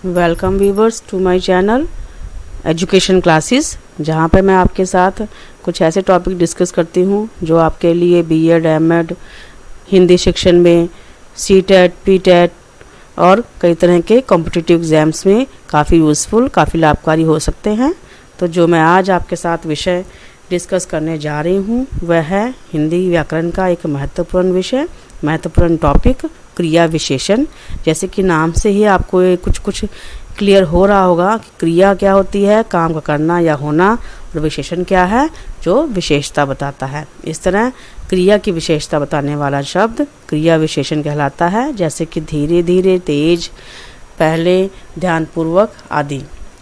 Welcome viewers to my channel education classes, जहां पर मैं आपके साथ कुछ ऐसे टॉपिक डिस्कस करती हूं जो आपके लिए बीएड, एमएड, हिंदी शिक्षण में सीटेट, पीटेट और कई तरह के कॉम्पिटिटिव एग्ज़ाम्स में काफ़ी यूज़फुल, काफ़ी लाभकारी हो सकते हैं। तो जो मैं आज आपके साथ विषय डिस्कस करने जा रही हूँ वह है हिंदी व्याकरण का एक महत्वपूर्ण विषय, महत्वपूर्ण टॉपिक क्रिया विशेषण। जैसे कि नाम से ही आपको कुछ क्लियर हो रहा होगा कि क्रिया क्या होती है, काम का करना या होना, और विशेषण क्या है, जो विशेषता बताता है। इस तरह क्रिया की विशेषता बताने वाला शब्द क्रिया विशेषण कहलाता है। जैसे कि धीरे धीरे, तेज, पहले, ध्यानपूर्वक आदि।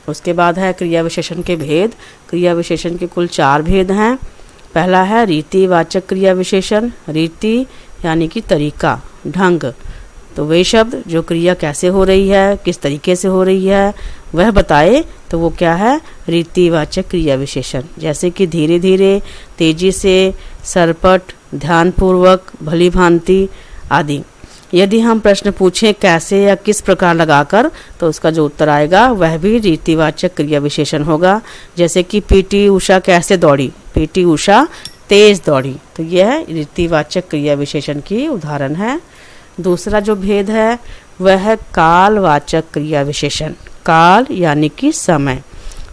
उसके बाद है क्रिया विशेषण के भेद। क्रिया विशेषण के कुल 4 भेद हैं। पहला है रीतिवाचक क्रिया विशेषण। रीति यानी कि तरीका, ढंग। तो वे शब्द जो क्रिया कैसे हो रही है, किस तरीके से हो रही है, वह बताए तो वो क्या है, रीतिवाचक क्रिया विशेषण। जैसे कि धीरे धीरे, तेजी से, सरपट, ध्यानपूर्वक, भली भांति आदि। यदि हम प्रश्न पूछें कैसे या किस प्रकार लगाकर, तो उसका जो उत्तर आएगा वह भी रीतिवाचक क्रिया विशेषण होगा। जैसे कि पीटी उषा कैसे दौड़ी, पीटी उषा तेज दौड़ी। तो यह रीतिवाचक क्रिया विशेषण की उदाहरण है। दूसरा जो भेद है वह है कालवाचक क्रिया विशेषण। काल यानी कि समय।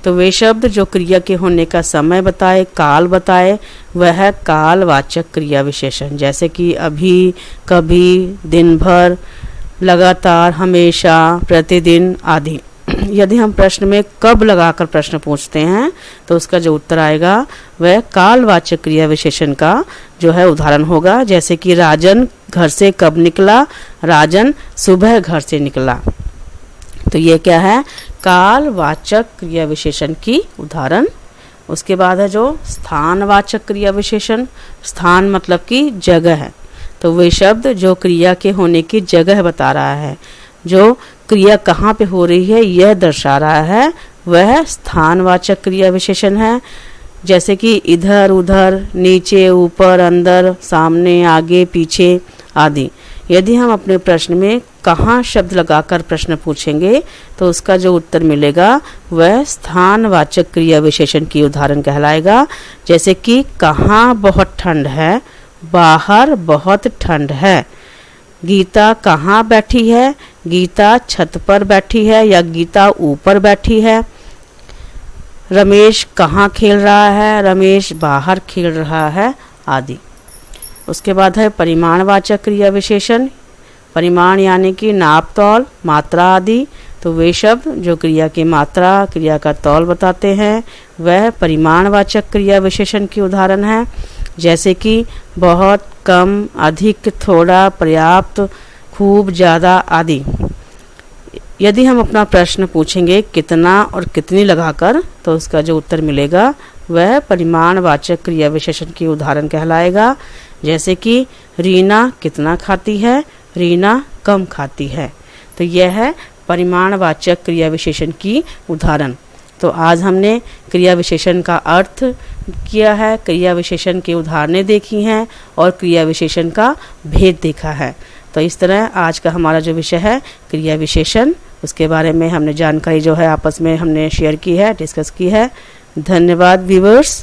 तो वे शब्द जो क्रिया के होने का समय बताए, काल बताए, वह है कालवाचक क्रिया विशेषण। जैसे कि अभी, कभी, दिन भर, लगातार, हमेशा, प्रतिदिन आदि। यदि हम प्रश्न में कब लगाकर प्रश्न पूछते हैं तो उसका जो उत्तर आएगा वह कालवाचक क्रिया विशेषण का जो है उदाहरण होगा। जैसे कि राजन घर से कब निकला, राजन सुबह घर से निकला। तो ये क्या है, कालवाचक क्रिया विशेषण की उदाहरण। उसके बाद है जो स्थानवाचक क्रिया विशेषण। स्थान मतलब कि जगह है। तो वे शब्द जो क्रिया के होने की जगह बता रहा है, जो क्रिया कहाँ पे हो रही है यह दर्शा रहा है, वह स्थानवाचक क्रिया विशेषण है। जैसे कि इधर उधर, नीचे ऊपर, अंदर, सामने, आगे, पीछे आदि। यदि हम अपने प्रश्न में कहाँ शब्द लगाकर प्रश्न पूछेंगे तो उसका जो उत्तर मिलेगा वह स्थानवाचक क्रिया विशेषण की उदाहरण कहलाएगा। जैसे कि कहाँ बहुत ठंड है, बाहर बहुत ठंड है। गीता कहाँ बैठी है, गीता छत पर बैठी है या गीता ऊपर बैठी है। रमेश कहाँ खेल रहा है, रमेश बाहर खेल रहा है आदि। उसके बाद है परिमाणवाचक क्रिया विशेषण। परिमाण यानी कि नाप, तौल, मात्रा आदि। तो वे शब्द जो क्रिया की मात्रा, क्रिया का तौल बताते हैं वह परिमाणवाचक क्रिया विशेषण की उदाहरण है। जैसे कि बहुत, कम, अधिक, थोड़ा, पर्याप्त, खूब, ज़्यादा आदि। यदि हम अपना प्रश्न पूछेंगे कितना और कितनी लगाकर तो उसका जो उत्तर मिलेगा वह परिमाणवाचक क्रिया विशेषण की उदाहरण कहलाएगा। जैसे कि रीना कितना खाती है, रीना कम खाती है। तो यह है परिमाणवाचक क्रिया विशेषण की उदाहरण। तो आज हमने क्रिया विशेषण का अर्थ किया है, क्रिया विशेषण की उदाहरणें देखी हैं और क्रिया विशेषण का भेद देखा है। तो इस तरह आज का हमारा जो विषय है क्रिया विशेषण, उसके बारे में हमने जानकारी जो है आपस में हमने शेयर की है, डिस्कस की है। धन्यवाद व्यूअर्स।